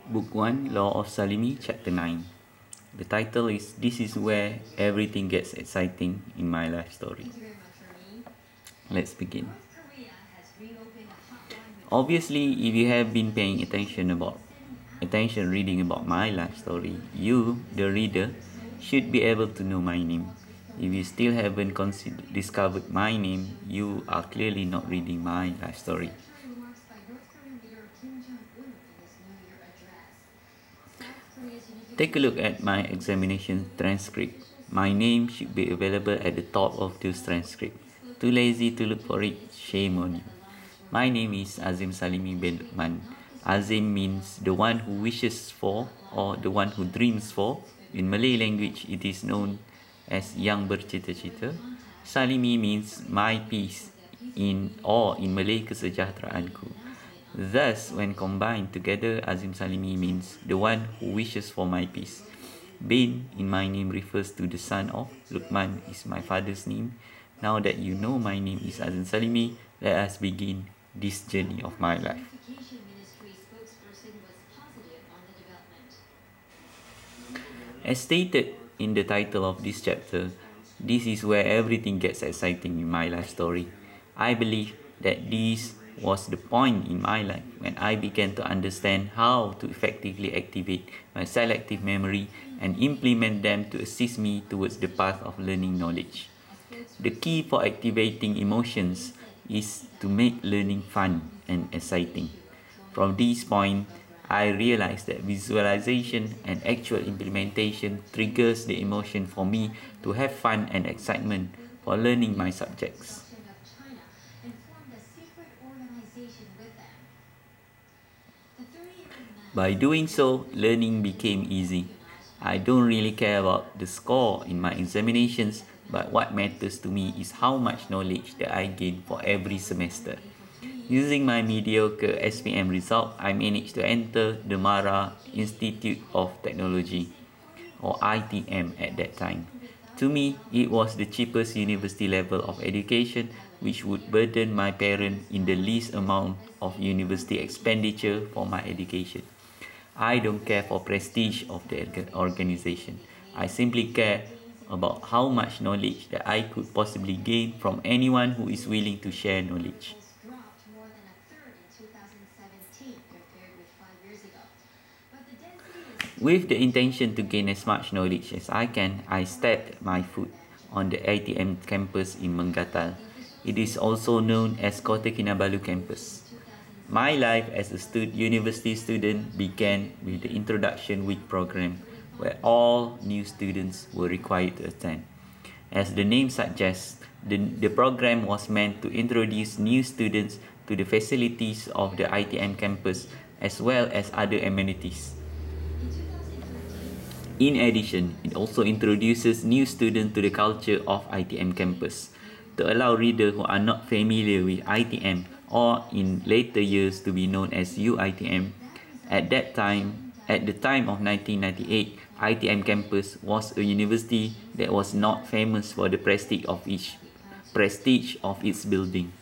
Book 1, Law of Salimi Chapter 9. The title is This is Where Everything Gets Exciting in My Life Story. Let's begin. Obviously, if you have been paying attention reading about my life story, you, the reader, should be able to know my name. If you still haven't discovered my name, you are clearly not reading my life story. Take a look at my examination transcript. My name should be available at the top of this transcript. Too lazy to look for it? Shame on you. My name is Azim Salimi bin Luqman. Azim means the one who wishes for or the one who dreams for. In Malay language, it is known as yang bercita-cita. Salimi means my peace in Malay kesejahteraanku. Thus, when combined together, Azim Salimi means the one who wishes for my peace. Bin in my name refers to the son of. Luqman is my father's name. Now that you know my name is Azim Salimi, let us begin this journey of my life. As stated in the title of this chapter, this is where everything gets exciting in my life story. I believe that this was the point in my life when I began to understand how to effectively activate my selective memory and implement them to assist me towards the path of learning knowledge. The key for activating emotions is to make learning fun and exciting. From this point, I realized that visualization and actual implementation triggers the emotion for me to have fun and excitement for learning my subjects. By doing so, learning became easy. I don't really care about the score in my examinations, but what matters to me is how much knowledge that I gain for every semester. Using my mediocre SPM result, I managed to enter the Mara Institute of Technology, or ITM at that time. To me, it was the cheapest university level of education which would burden my parents in the least amount of university expenditure for my education. I don't care for prestige of the organization. I simply care about how much knowledge that I could possibly gain from anyone who is willing to share knowledge. With the intention to gain as much knowledge as I can, I stepped my foot on the ITM campus in Mengatal. It is also known as Kota Kinabalu campus. My life as a university student began with the Introduction Week program, where all new students were required to attend. As the name suggests, the program was meant to introduce new students to the facilities of the ITM campus as well as other amenities. In addition, it also introduces new students to the culture of ITM campus to allow readers who are not familiar with ITM or in later years to be known as UITM. At the time of 1998, ITM campus was a university that was not famous for the prestige of its building.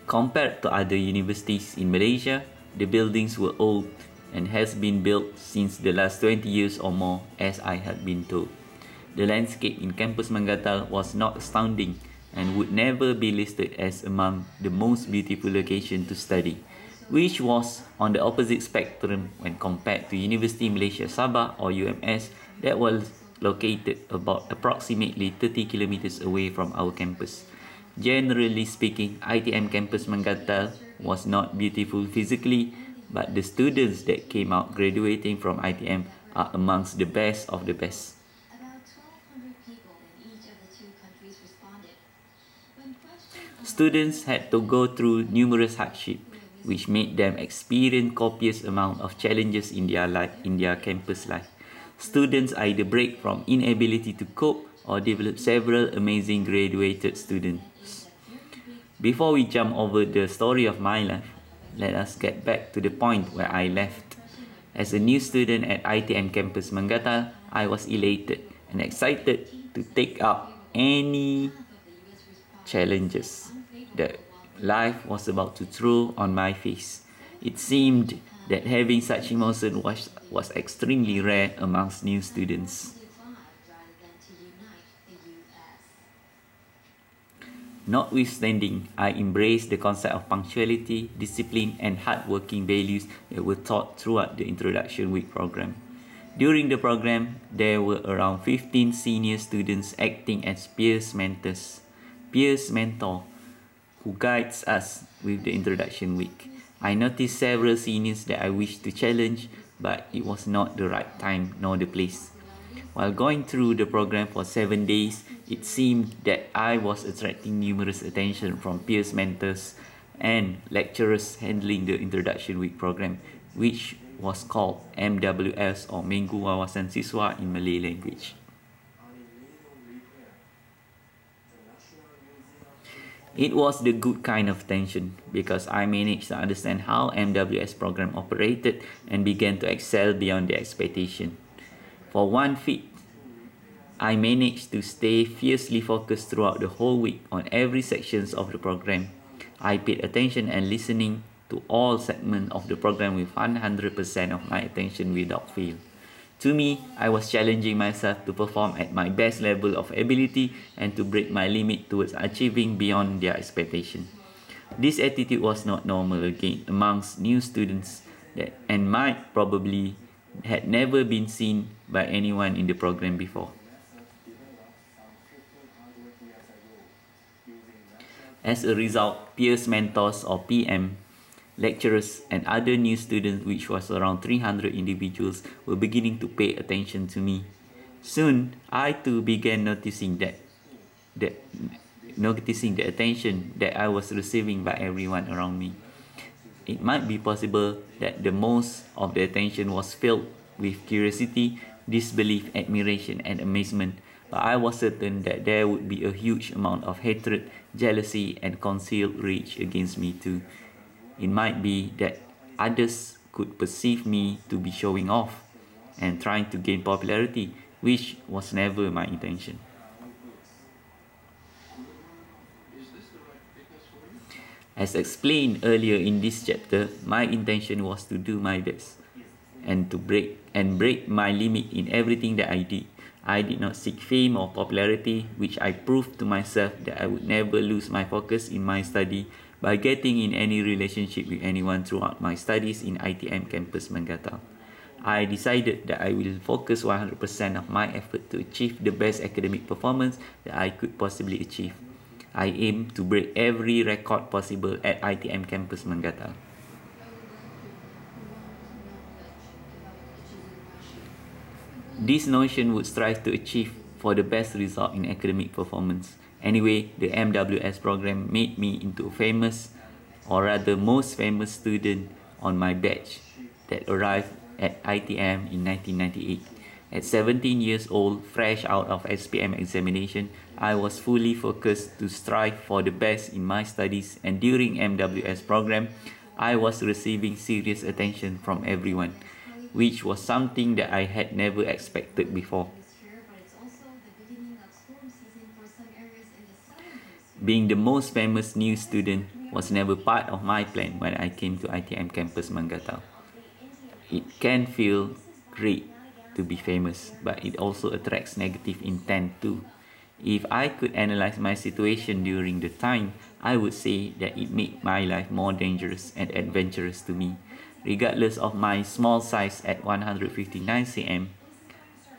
Compared to other universities in Malaysia, the buildings were old and has been built since the last 20 years or more, as I had been told. The landscape in campus Mengatal was not astounding and would never be listed as among the most beautiful locations to study, which was on the opposite spectrum when compared to University Malaysia Sabah or UMS that was located about approximately 30 kilometers away from our campus. Generally speaking, ITM campus Mengatal was not beautiful physically, but the students that came out graduating from ITM are amongst the best of the best. Students had to go through numerous hardships, which made them experience copious amount of challenges in their campus life. Students either break from inability to cope or develop several amazing graduated students. Before we jump over the story of my life, let us get back to the point where I left. As a new student at ITM campus Mengatal, I was elated and excited to take up any challenges that life was about to throw on my face. It seemed that having such emotion was extremely rare amongst new students. Notwithstanding, I embraced the concept of punctuality, discipline, and hardworking values that were taught throughout the Introduction Week program. During the program, there were around 15 senior students acting as peers mentors. Peers mentor who guides us with the Introduction Week. I noticed several seniors that I wished to challenge, but it was not the right time nor the place. While going through the program for 7 days, it seemed that I was attracting numerous attention from peers mentors and lecturers handling the Introduction Week program, which was called MWS or Minggu Wawasan Siswa in Malay language. It was the good kind of tension because I managed to understand how MWS program operated and began to excel beyond the expectation. For one feat, I managed to stay fiercely focused throughout the whole week on every sections of the program. I paid attention and listening to all segments of the program with 100% of my attention without fail. To me, I was challenging myself to perform at my best level of ability and to break my limit towards achieving beyond their expectation. This attitude was not normal again amongst new students and might probably had never been seen by anyone in the program before. As a result, peers, mentors or PM, lecturers and other new students, which was around 300 individuals, were beginning to pay attention to me. Soon, I too began noticing the attention that I was receiving by everyone around me. It might be possible that the most of the attention was filled with curiosity, disbelief, admiration, and amazement, but I was certain that there would be a huge amount of hatred, jealousy, and concealed rage against me too. It might be that others could perceive me to be showing off and trying to gain popularity, which was never my intention. As explained earlier in this chapter, my intention was to do my best and to break my limit in everything that I did. I did not seek fame or popularity, which I proved to myself that I would never lose my focus in my study by getting in any relationship with anyone throughout my studies in ITM campus Manggata. I decided that I will focus 100% of my effort to achieve the best academic performance that I could possibly achieve. I aim to break every record possible at ITM campus Manggata. This notion would strive to achieve for the best result in academic performance. Anyway, the MWS program made me into a famous, or rather most famous student on my batch that arrived at ITM in 1998. At 17 years old, fresh out of SPM examination, I was fully focused to strive for the best in my studies, and during MWS program, I was receiving serious attention from everyone, which was something that I had never expected before. Being the most famous new student was never part of my plan when I came to ITM campus Manggata. It can feel great to be famous, but it also attracts negative intent too. If I could analyze my situation during the time, I would say that it made my life more dangerous and adventurous to me. Regardless of my small size at 159 cm,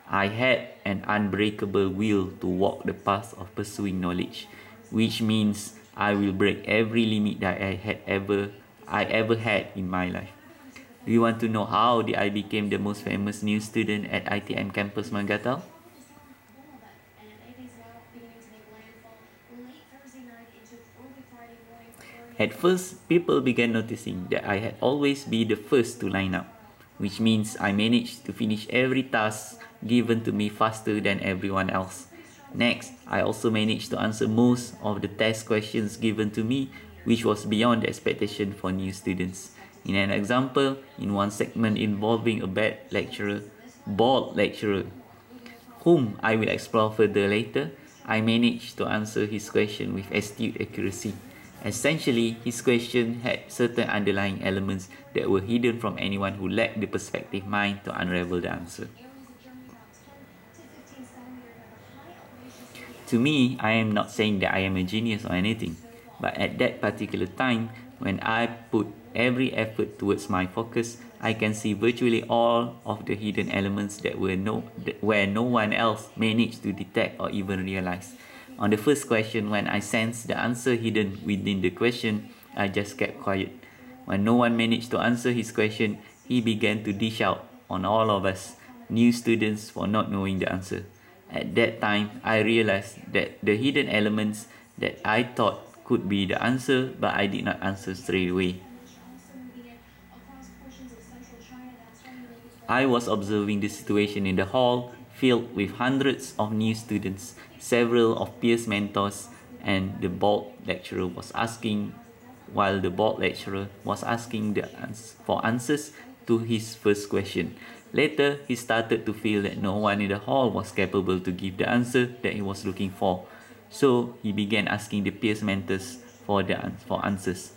I had an unbreakable will to walk the path of pursuing knowledge, which means I will break every limit that I ever had in my life. Do you want to know how I became the most famous new student at ITM campus Manggata? At first, people began noticing that I had always been the first to line up, which means I managed to finish every task given to me faster than everyone else. Next, I also managed to answer most of the test questions given to me, which was beyond the expectation for new students. In an example, in one segment involving a bold lecturer, whom I will explore further later, I managed to answer his question with astute accuracy. Essentially, his question had certain underlying elements that were hidden from anyone who lacked the perspective mind to unravel the answer. To me, I am not saying that I am a genius or anything, but at that particular time, when I put every effort towards my focus, I can see virtually all of the hidden elements where no one else managed to detect or even realize. On the first question, when I sensed the answer hidden within the question, I just kept quiet. When no one managed to answer his question, he began to dish out on all of us, new students, for not knowing the answer. At that time, I realized that the hidden elements that I thought could be the answer, but I did not answer straight away. I was observing the situation in the hall filled with hundreds of new students, several of peers mentors, and the bold lecturer was asking while the board lecturer was asking for answers to his first question. Later, he started to feel that no one in the hall was capable to give the answer that he was looking for. So, he began asking the peers mentors for answers.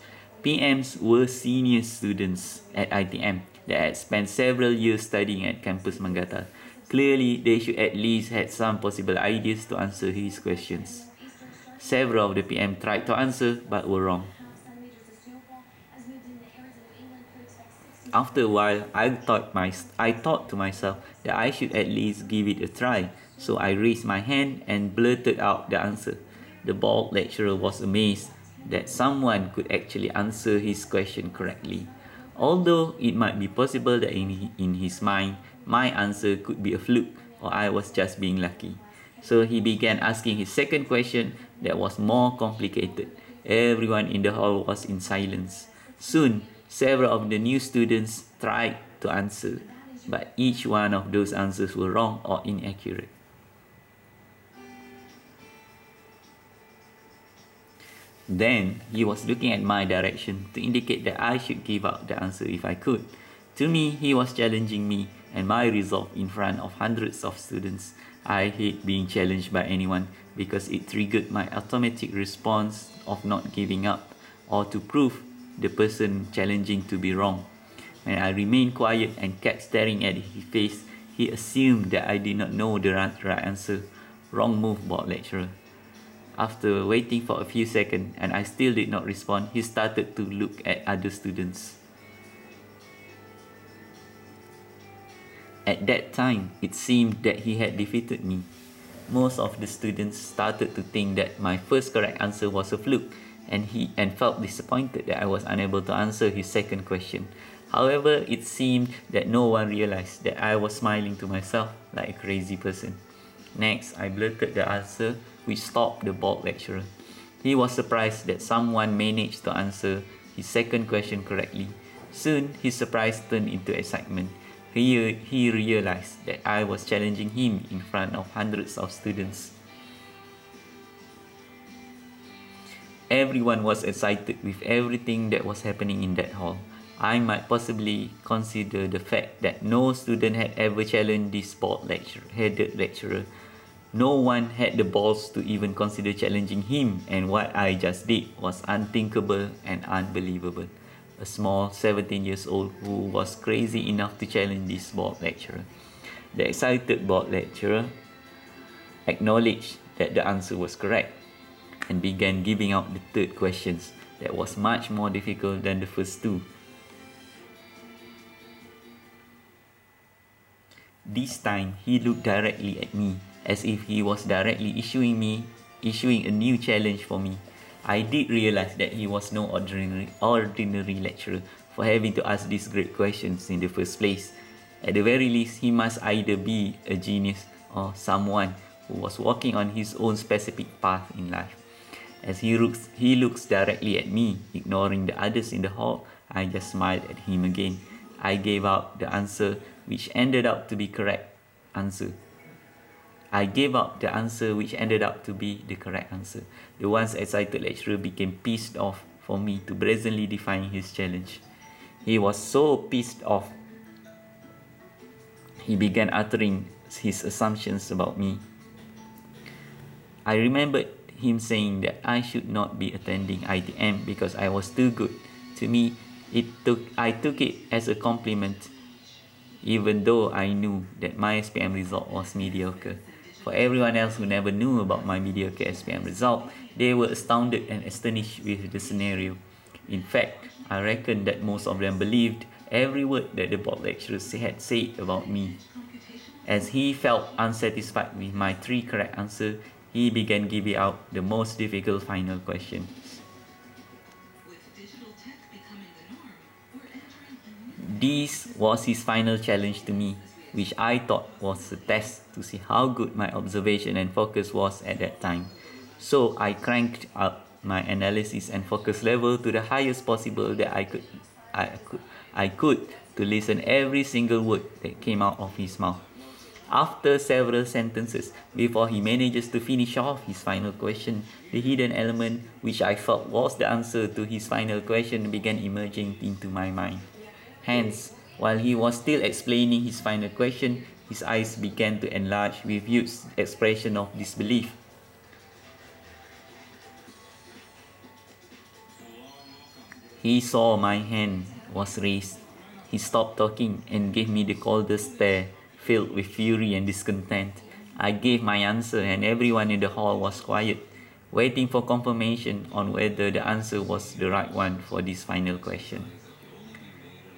PMs were senior students at ITM that had spent several years studying at campus Manggata. Clearly, they should at least had some possible ideas to answer his questions. Several of the PM tried to answer but were wrong. After a while, I thought to myself that I should at least give it a try, so I raised my hand and blurted out the answer. The bald lecturer was amazed that someone could actually answer his question correctly. Although it might be possible that in his mind, my answer could be a fluke or I was just being lucky. So he began asking his second question that was more complicated. Everyone in the hall was in silence. Soon, several of the new students tried to answer, but each one of those answers were wrong or inaccurate. Then he was looking at my direction to indicate that I should give out the answer if I could. To me, he was challenging me and my resolve in front of hundreds of students. I hate being challenged by anyone because it triggered my automatic response of not giving up or to prove the person challenging to be wrong. When I remained quiet and kept staring at his face, he assumed that I did not know the right answer. Wrong move, board lecturer. After waiting for a few seconds and I still did not respond, he started to look at other students. At that time, it seemed that he had defeated me. Most of the students started to think that my first correct answer was a fluke and felt disappointed that I was unable to answer his second question. However, it seemed that no one realized that I was smiling to myself like a crazy person. Next, I blurted the answer, which stopped the bold lecturer. He was surprised that someone managed to answer his second question correctly. Soon, his surprise turned into excitement. He realized that I was challenging him in front of hundreds of students. Everyone was excited with everything that was happening in that hall. I might possibly consider the fact that no student had ever challenged this headed lecturer. No one had the balls to even consider challenging him, and what I just did was unthinkable and unbelievable. A small 17 years old who was crazy enough to challenge this board lecturer. The excited board lecturer acknowledged that the answer was correct and began giving out the third questions that was much more difficult than the first two. This time, he looked directly at me as if he was directly issuing a new challenge for me. I did realize that he was no ordinary lecturer for having to ask these great questions in the first place. At the very least, he must either be a genius or someone who was walking on his own specific path in life. As he looks directly at me, ignoring the others in the hall, I just smiled at him again. I gave out the answer which ended up to be correct answer. I gave up the answer which ended up to be the correct answer. The once excited lecturer became pissed off for me to brazenly defying his challenge. He was so pissed off, he began uttering his assumptions about me. I remembered him saying that I should not be attending ITM because I was too good. To me, I took it as a compliment, even though I knew that my SPM result was mediocre. For everyone else who never knew about my mediocre SPM result, they were astounded and astonished with the scenario. In fact, I reckon that most of them believed every word that the board lecturer had said about me. As he felt unsatisfied with my 3 correct answers, he began giving out the most difficult final questions. This was his final challenge to me, which I thought was a test to see how good my observation and focus was at that time. So I cranked up my analysis and focus level to the highest possible that I could to listen every single word that came out of his mouth. After several sentences, before he manages to finish off his final question, the hidden element which I thought was the answer to his final question began emerging into my mind. Hence, while he was still explaining his final question, his eyes began to enlarge with huge expression of disbelief. He saw my hand was raised. He stopped talking and gave me the coldest stare, filled with fury and discontent. I gave my answer and everyone in the hall was quiet, waiting for confirmation on whether the answer was the right one for this final question.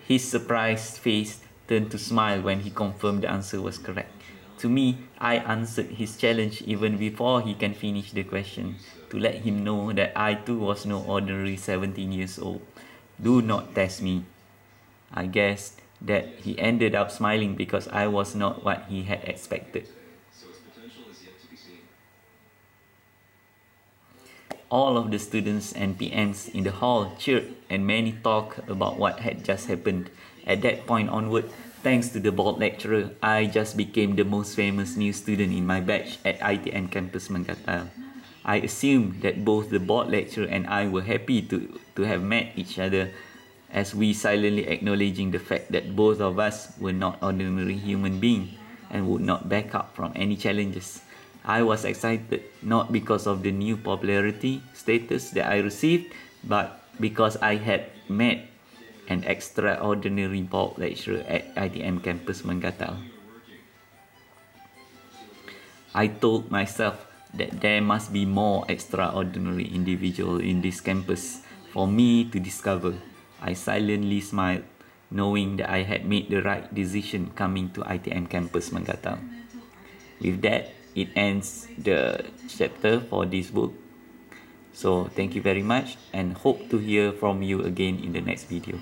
His surprised face turned to smile when he confirmed the answer was correct. To me, I answered his challenge even before he can finish the question, to let him know that I too was no ordinary 17 years old. Do not test me. I guessed that he ended up smiling because I was not what he had expected. All of the students and PMs in the hall cheered and many talked about what had just happened. At that point onward, thanks to the board lecturer, I just became the most famous new student in my batch at ITM campus Mangatal. I assumed that both the board lecturer and I were happy to have met each other, as we silently acknowledging the fact that both of us were not ordinary human beings and would not back up from any challenges. I was excited not because of the new popularity status that I received, but because I had met an extraordinary board lecturer at ITM campus Mangatal. I told myself that there must be more extraordinary individuals in this campus for me to discover. I silently smiled, knowing that I had made the right decision coming to ITM campus Mangatal. With that, it ends the chapter for this book. So thank you very much and hope to hear from you again in the next video.